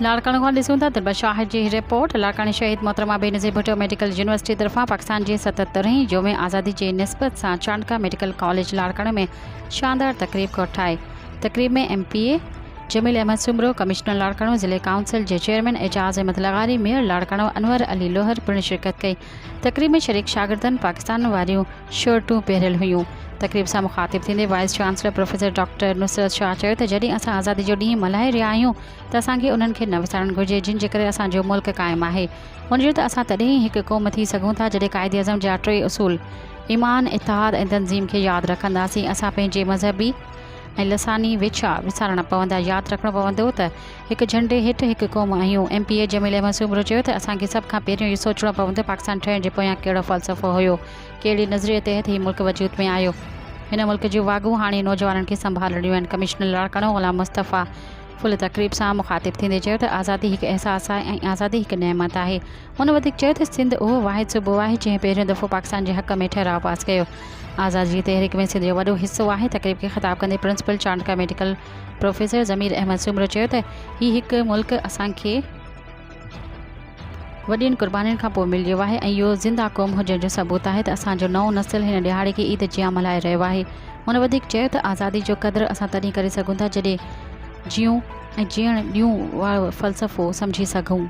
लाड़काणा खां ॾिसूं था त शाहिद जी रिपोर्ट। लाड़कानी शहीद मोहतरमा बेनज़ीर भुट्टो मेडिकल यूनिवर्सिटी तरफ़ां पाकिस्तान जे 77वीं जोमे आज़ादी जे निस्बत सां चांडका मेडिकल कॉलेज लाड़काणा में शानदार तकरीब कोठाई। तकरीब में MPA जमील अहमद सुमरो, कमिश्नर लाड़काणो, ज़िले काउंसिल जे चेयरमैन एजाज़ अहमद लगारी, मेयर लाड़काणो अनवर अली लोहर पिणु शिरकत कई। तकरीब में शरीक शागिर्दनि पाकिस्तान वारियूं शर्टूं पहिरियल हुयूं। तकरीब सां मुखातिब थींदे वाइस चांसलर प्रोफेसर डॉक्टर नुसरत शाह चयो त जॾहिं असां आज़ादी जो ॾींहुं मल्हाए रहिया आहियूं त असांखे उन्हनि खे न विसारणु घुरिजे जिन जे करे असांजो मुल्क क़ाइमु आहे। हुनजो त असां तॾहिं ई हिकु क़ौम थी सघूं था जॾहिं क़ाइद अज़म जा 3 उसूल ईमान, इत्तेहाद ऐं तंज़ीम खे यादि रखंदासीं। असां पंहिंजे मज़हबी ऐं लसानी विछा विसारणा पवंदा। यादि रखणो पवंदो त हिकु झंडे हेठि हिकु क़ौम आहियूं। MPA जमील अहमद सुमरो चयो त असांखे सभ खां पहिरियों इहो सोचणो पवंदो पाकिस्तान ठहिण जे पोयां कहिड़ो फ़लसफ़ो हुयो, कहिड़ी नज़रिए तहत ही मुल्क वजूद में आयो। हिन मुल्क जूं वागूं हाणे नौजवाननि खे संभालणियूं आहिनि। कमिश्नर लाड़काणो ग़ुलाम मुस्तफ़ा फुल तकरीब सां मुखातिब थींदे चयो त आज़ादी हिकु अहसासु आहे ऐं आज़ादी हिकु नेमत आहे। हुन वधीक चयो त सिंध उहो वाहिद सूबो आहे जंहिं पहिरियों दफ़ो पाकिस्तान जे हक़ में ठहिराउ पास कयो। आज़ादी जी तहरीक में सिंध जो वॾो हिसो आहे। तकरीब खे ख़िताब कंदे प्रिंसिपल चांडका मेडिकल प्रोफेसर ज़मीर अहमद सुमरो चयो त हीउ हिकु मुल्क असांखे वॾियुनि क़ुर्बानीनि खां पोइ मिलियो आहे ऐं इहो ज़िंदा क़ौम हुजण जो सबूत आहे त असांजो नओं नस्ल हिन ॾिहाड़े खे ईद जियां मल्हाए रहियो आहे। हुन वधीक चयो त आज़ादी जो क़दुरु असां तॾहिं करे सघूं था जॾहिं जियूं ऐं जीअण ॾियूं वारो फ़लसफ़ो सम्झी सघूं।